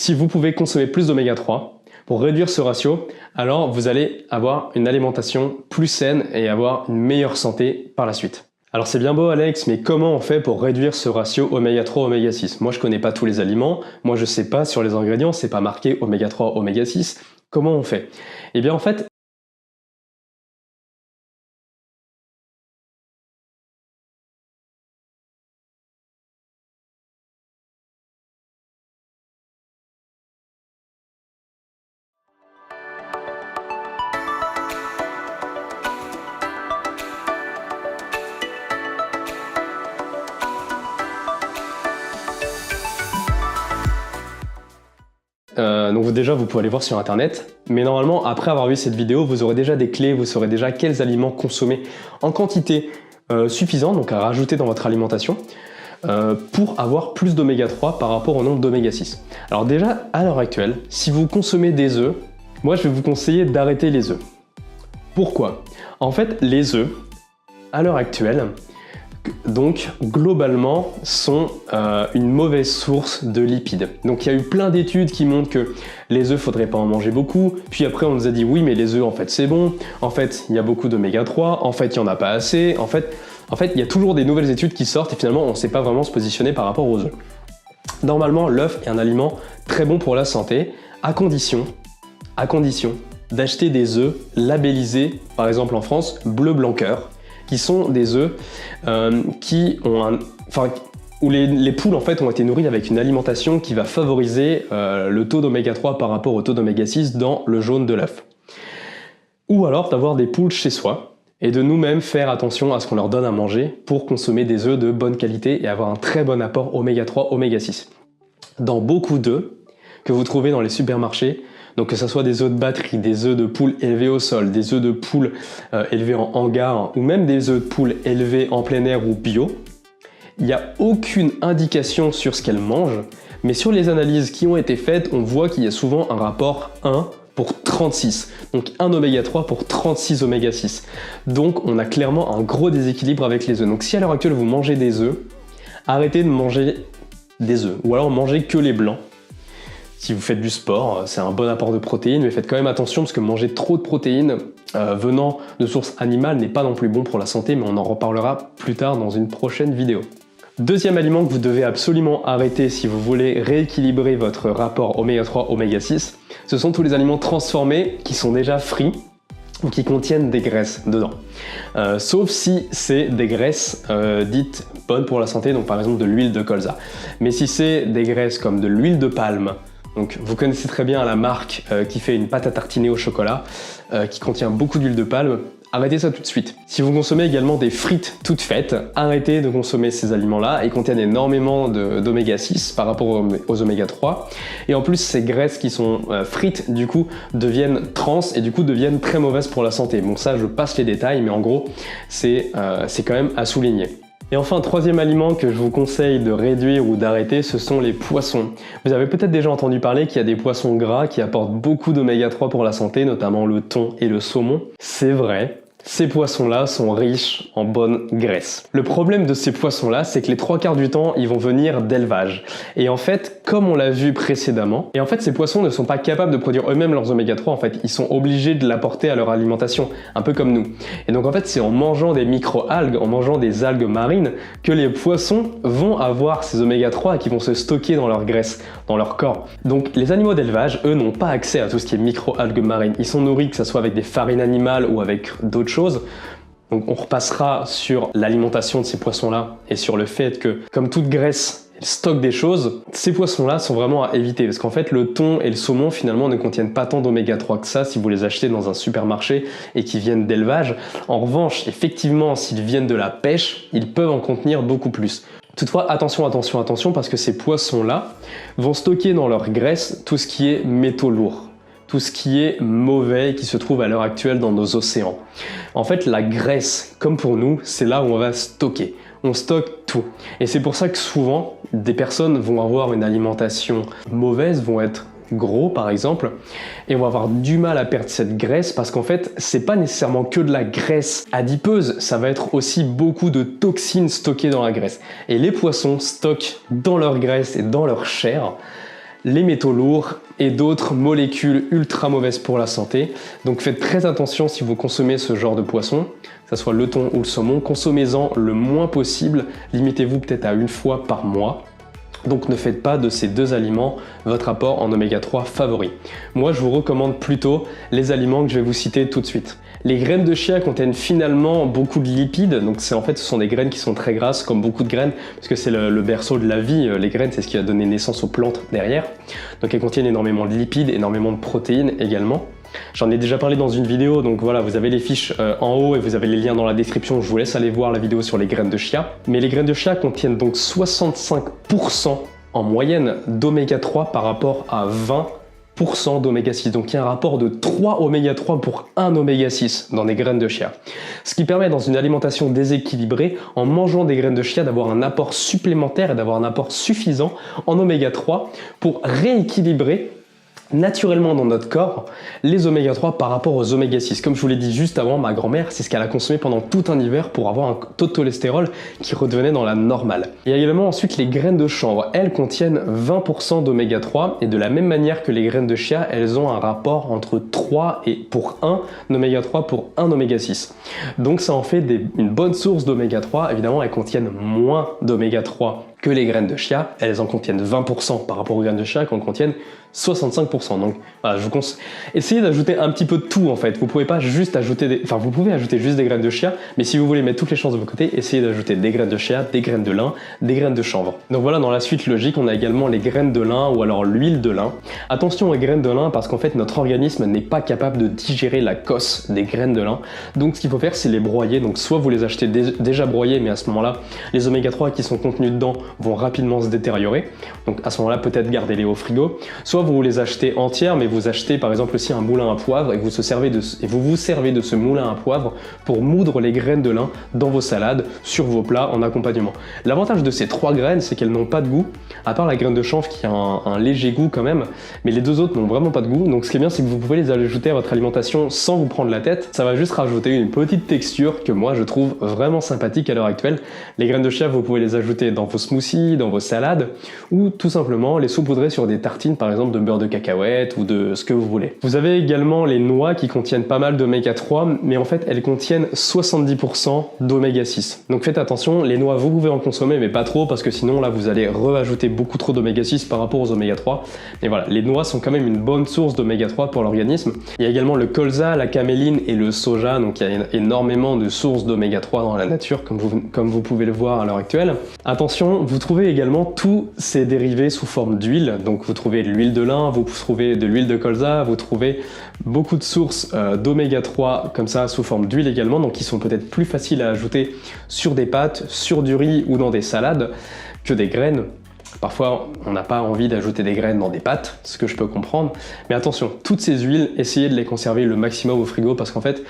Si vous pouvez consommer plus d'oméga 3 pour réduire ce ratio, alors vous allez avoir une alimentation plus saine et avoir une meilleure santé par la suite. Alors c'est bien beau Alex, mais comment on fait pour réduire ce ratio oméga 3, oméga 6? Moi je connais pas tous les aliments, moi je sais pas sur les ingrédients, c'est pas marqué oméga 3, oméga 6. Comment on fait? Eh bien en fait, donc déjà vous pouvez aller voir sur internet, mais normalement après avoir vu cette vidéo, vous aurez déjà des clés, vous saurez déjà quels aliments consommer en quantité suffisante, donc à rajouter dans votre alimentation, pour avoir plus d'oméga 3 par rapport au nombre d'oméga 6. Alors déjà, à l'heure actuelle, si vous consommez des œufs, moi je vais vous conseiller d'arrêter les œufs. Pourquoi? En fait, les œufs, à l'heure actuelle, donc globalement sont une mauvaise source de lipides. Donc il y a eu plein d'études qui montrent que les œufs, faudrait pas en manger beaucoup, puis après on nous a dit oui mais les œufs en fait c'est bon, en fait il y a beaucoup d'oméga 3, en fait il y en a pas assez, en fait il y a toujours des nouvelles études qui sortent et finalement on sait pas vraiment se positionner par rapport aux œufs. Normalement l'œuf est un aliment très bon pour la santé, à condition d'acheter des œufs labellisés, par exemple en France, bleu blanc cœur, qui sont des œufs où les poules en fait ont été nourries avec une alimentation qui va favoriser le taux d'oméga 3 par rapport au taux d'oméga 6 dans le jaune de l'œuf. Ou alors d'avoir des poules chez soi et de nous-mêmes faire attention à ce qu'on leur donne à manger pour consommer des œufs de bonne qualité et avoir un très bon apport oméga 3, oméga 6. Dans beaucoup d'œufs que vous trouvez dans les supermarchés, donc que ce soit des œufs de batterie, des œufs de poule élevés au sol, des œufs de poule élevés en hangar, ou même des œufs de poule élevés en plein air ou bio, il n'y a aucune indication sur ce qu'elles mangent, mais sur les analyses qui ont été faites, on voit qu'il y a souvent un rapport 1 pour 36, donc 1 oméga 3 pour 36 oméga 6. Donc on a clairement un gros déséquilibre avec les œufs. Donc si à l'heure actuelle vous mangez des œufs, arrêtez de manger des œufs, ou alors mangez que les blancs. Si vous faites du sport, c'est un bon apport de protéines, mais faites quand même attention parce que manger trop de protéines venant de sources animales n'est pas non plus bon pour la santé, mais on en reparlera plus tard dans une prochaine vidéo. Deuxième aliment que vous devez absolument arrêter si vous voulez rééquilibrer votre rapport oméga 3, oméga 6, ce sont tous les aliments transformés qui sont déjà frits ou qui contiennent des graisses dedans. Sauf si c'est des graisses dites bonnes pour la santé, donc par exemple de l'huile de colza. Mais si c'est des graisses comme de l'huile de palme, donc vous connaissez très bien la marque qui fait une pâte à tartiner au chocolat, qui contient beaucoup d'huile de palme, arrêtez ça tout de suite. Si vous consommez également des frites toutes faites, arrêtez de consommer ces aliments-là. Ils contiennent énormément d'oméga 6 par rapport aux oméga 3. Et en plus, ces graisses qui sont frites, du coup, deviennent trans et du coup deviennent très mauvaises pour la santé. Bon, ça, je passe les détails, mais en gros, c'est quand même à souligner. Et enfin, troisième aliment que je vous conseille de réduire ou d'arrêter, ce sont les poissons. Vous avez peut-être déjà entendu parler qu'il y a des poissons gras qui apportent beaucoup d'oméga 3 pour la santé, notamment le thon et le saumon. C'est vrai. Ces poissons-là sont riches en bonne graisse. Le problème de ces poissons-là, c'est que les 3/4 du temps, ils vont venir d'élevage. Et en fait, comme on l'a vu précédemment, ces poissons ne sont pas capables de produire eux-mêmes leurs oméga 3, en fait, ils sont obligés de l'apporter à leur alimentation, un peu comme nous. Et donc en fait, c'est en mangeant des micro-algues, en mangeant des algues marines, que les poissons vont avoir ces oméga 3 qui vont se stocker dans leur graisse, dans leur corps. Donc les animaux d'élevage, eux, n'ont pas accès à tout ce qui est micro-algues marines. Ils sont nourris, que ce soit avec des farines animales ou avec d'autres choses. Donc on repassera sur l'alimentation de ces poissons-là et sur le fait que, comme toute graisse, ils stockent des choses. Ces poissons-là sont vraiment à éviter parce qu'en fait, le thon et le saumon, finalement, ne contiennent pas tant d'oméga 3 que ça si vous les achetez dans un supermarché et qui viennent d'élevage. En revanche, effectivement, s'ils viennent de la pêche, ils peuvent en contenir beaucoup plus. Toutefois, attention parce que ces poissons-là vont stocker dans leur graisse tout ce qui est métaux lourds, tout ce qui est mauvais et qui se trouve à l'heure actuelle dans nos océans. En fait, la graisse, comme pour nous, c'est là où on va stocker. On stocke tout. Et c'est pour ça que souvent, des personnes vont avoir une alimentation mauvaise, vont être gros par exemple, et on va avoir du mal à perdre cette graisse parce qu'en fait, c'est pas nécessairement que de la graisse adipeuse, ça va être aussi beaucoup de toxines stockées dans la graisse. Et les poissons stockent dans leur graisse et dans leur chair les métaux lourds et d'autres molécules ultra mauvaises pour la santé. Donc faites très attention si vous consommez ce genre de poisson, que ce soit le thon ou le saumon, consommez-en le moins possible, limitez-vous peut-être à une fois par mois. Donc ne faites pas de ces deux aliments votre apport en oméga 3 favori. Moi je vous recommande plutôt les aliments que je vais vous citer tout de suite. Les graines de chia contiennent finalement beaucoup de lipides, donc ce sont des graines qui sont très grasses comme beaucoup de graines, parce que c'est le berceau de la vie, les graines c'est ce qui a donné naissance aux plantes derrière. Donc elles contiennent énormément de lipides, énormément de protéines également. J'en ai déjà parlé dans une vidéo, donc voilà, vous avez les fiches en haut et vous avez les liens dans la description, je vous laisse aller voir la vidéo sur les graines de chia. Mais les graines de chia contiennent donc 65% en moyenne d'oméga 3 par rapport à 20% d'oméga 6. Donc il y a un rapport de 3 oméga 3 pour 1 oméga 6 dans les graines de chia. Ce qui permet dans une alimentation déséquilibrée, en mangeant des graines de chia, d'avoir un apport supplémentaire et d'avoir un apport suffisant en oméga 3 pour rééquilibrer naturellement dans notre corps les oméga 3 par rapport aux oméga 6. Comme je vous l'ai dit juste avant, ma grand-mère, c'est ce qu'elle a consommé pendant tout un hiver pour avoir un taux de cholestérol qui redevenait dans la normale. Il y a également ensuite les graines de chanvre. Elles contiennent 20% d'oméga 3 et de la même manière que les graines de chia, elles ont un rapport entre 3 et pour 1 oméga 3 pour 1 oméga 6. Donc ça en fait une bonne source d'oméga 3. Évidemment, elles contiennent moins d'oméga 3 que les graines de chia, elles en contiennent 20% par rapport aux graines de chia qui en contiennent 65%. Donc voilà, je vous conseille. Essayez d'ajouter un petit peu de tout en fait. Vous pouvez pas juste ajouter vous pouvez ajouter juste des graines de chia, mais si vous voulez mettre toutes les chances de votre côté, essayez d'ajouter des graines de chia, des graines de lin, des graines de chanvre. Donc voilà, dans la suite logique, on a également les graines de lin ou alors l'huile de lin. Attention aux graines de lin parce qu'en fait notre organisme n'est pas capable de digérer la cosse des graines de lin. Donc ce qu'il faut faire, c'est les broyer. Donc soit vous les achetez déjà broyés, mais à ce moment-là, les oméga 3 qui sont contenus dedans vont rapidement se détériorer. Donc à ce moment-là, peut-être gardez-les au frigo. Soit vous les achetez entières, mais vous achetez par exemple aussi un moulin à poivre et vous vous servez de ce moulin à poivre pour moudre les graines de lin dans vos salades, sur vos plats en accompagnement. L'avantage de ces 3 graines, c'est qu'elles n'ont pas de goût, à part la graine de chanvre qui a un léger goût quand même, mais les deux autres n'ont vraiment pas de goût. Donc ce qui est bien, c'est que vous pouvez les ajouter à votre alimentation sans vous prendre la tête. Ça va juste rajouter une petite texture que moi je trouve vraiment sympathique à l'heure actuelle. Les graines de chia, vous pouvez les ajouter dans vos smoothies, dans vos salades, ou tout simplement les saupoudrer sur des tartines par exemple de beurre de cacahuète ou de ce que vous voulez. Vous avez également les noix qui contiennent pas mal d'oméga 3, mais en fait elles contiennent 70% d'oméga 6. Donc faites attention, les noix vous pouvez en consommer mais pas trop parce que sinon là vous allez rajouter beaucoup trop d'oméga 6 par rapport aux oméga 3. Mais voilà, les noix sont quand même une bonne source d'oméga 3 pour l'organisme. Il y a également le colza, la caméline et le soja, donc il y a énormément de sources d'oméga 3 dans la nature comme vous pouvez le voir à l'heure actuelle. Attention, vous trouvez également tous ces dérivés sous forme d'huile, donc vous trouvez de l'huile de lin, vous trouvez de l'huile de colza, vous trouvez beaucoup de sources d'oméga 3 comme ça sous forme d'huile également, donc qui sont peut-être plus faciles à ajouter sur des pâtes, sur du riz ou dans des salades que des graines. Parfois, on n'a pas envie d'ajouter des graines dans des pâtes, ce que je peux comprendre, mais attention, toutes ces huiles, essayez de les conserver le maximum au frigo parce qu'en fait,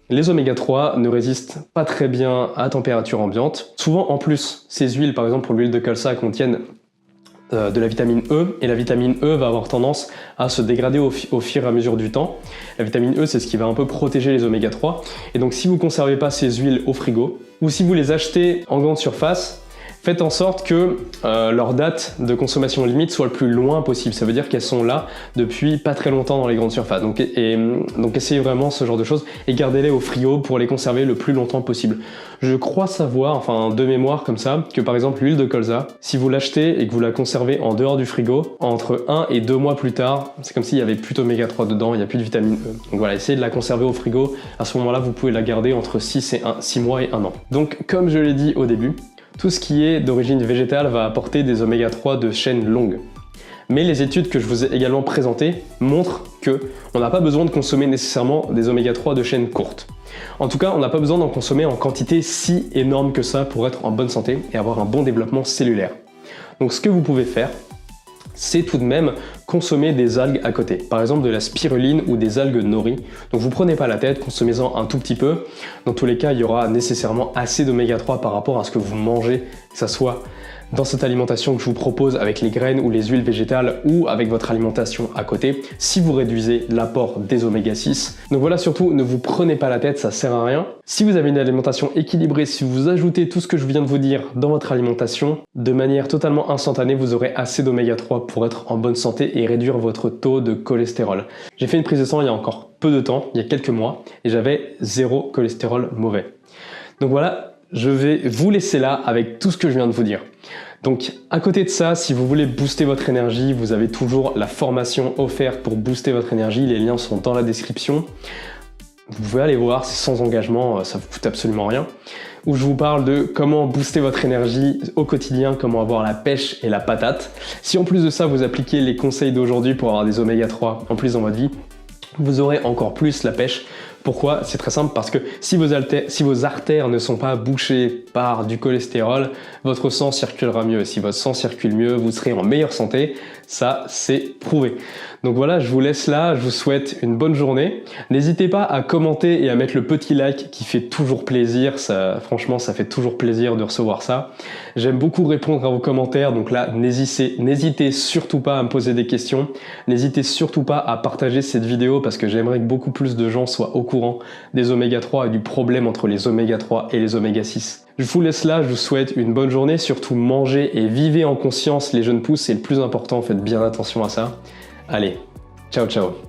les oméga 3 ne résistent pas très bien à température ambiante. Souvent, en plus, ces huiles, par exemple pour l'huile de colza, contiennent de la vitamine E, et la vitamine E va avoir tendance à se dégrader au fur et à mesure du temps. La vitamine E, c'est ce qui va un peu protéger les oméga 3, et donc si vous ne conservez pas ces huiles au frigo, ou si vous les achetez en grande surface, faites en sorte que leur date de consommation limite soit le plus loin possible. Ça veut dire qu'elles sont là depuis pas très longtemps dans les grandes surfaces. Donc essayez vraiment ce genre de choses et gardez-les au frigo pour les conserver le plus longtemps possible. Je crois savoir, enfin de mémoire comme ça, que par exemple l'huile de colza, si vous l'achetez et que vous la conservez en dehors du frigo, entre 1 et 2 mois plus tard, c'est comme s'il y avait plus d'oméga 3 dedans, il n'y a plus de vitamine E. Donc voilà, essayez de la conserver au frigo. À ce moment-là, vous pouvez la garder entre 6 mois et 1 an. Donc comme je l'ai dit au début, tout ce qui est d'origine végétale va apporter des oméga 3 de chaîne longue. Mais les études que je vous ai également présentées montrent qu'on n'a pas besoin de consommer nécessairement des oméga 3 de chaîne courte. En tout cas, on n'a pas besoin d'en consommer en quantité si énorme que ça pour être en bonne santé et avoir un bon développement cellulaire. Donc ce que vous pouvez faire, c'est tout de même consommer des algues à côté. Par exemple de la spiruline ou des algues nori. Donc vous prenez pas la tête, consommez-en un tout petit peu. Dans tous les cas, il y aura nécessairement assez d'oméga 3 par rapport à ce que vous mangez, que ça soit dans cette alimentation que je vous propose avec les graines ou les huiles végétales ou avec votre alimentation à côté, si vous réduisez l'apport des oméga 6. Donc voilà, surtout ne vous prenez pas la tête, ça sert à rien. Si vous avez une alimentation équilibrée, si vous ajoutez tout ce que je viens de vous dire dans votre alimentation, de manière totalement instantanée, vous aurez assez d'oméga 3 pour être en bonne santé et réduire votre taux de cholestérol. J'ai fait une prise de sang il y a encore peu de temps, il y a quelques mois, et j'avais 0 cholestérol mauvais. Donc voilà, je vais vous laisser là avec tout ce que je viens de vous dire. Donc à côté de ça, si vous voulez booster votre énergie, vous avez toujours la formation offerte pour booster votre énergie. Les liens sont dans la description. Vous pouvez aller voir, c'est sans engagement, ça vous coûte absolument rien. Où je vous parle de comment booster votre énergie au quotidien, comment avoir la pêche et la patate. Si en plus de ça, vous appliquez les conseils d'aujourd'hui pour avoir des oméga 3 en plus dans votre vie, vous aurez encore plus la pêche. Pourquoi? C'est très simple, parce que si vos artères ne sont pas bouchées par du cholestérol, votre sang circulera mieux. Si votre sang circule mieux, vous serez en meilleure santé. Ça, c'est prouvé. Donc voilà, je vous laisse là, je vous souhaite une bonne journée. N'hésitez pas à commenter et à mettre le petit like qui fait toujours plaisir. Ça, franchement, ça fait toujours plaisir de recevoir ça. J'aime beaucoup répondre à vos commentaires, donc là, n'hésitez surtout pas à me poser des questions. N'hésitez surtout pas à partager cette vidéo parce que j'aimerais que beaucoup plus de gens soient au courant des oméga 3 et du problème entre les oméga 3 et les oméga 6. Je vous laisse là, je vous souhaite une bonne journée, surtout mangez et vivez en conscience les jeunes pousses, c'est le plus important, faites bien attention à ça. Allez, ciao ciao.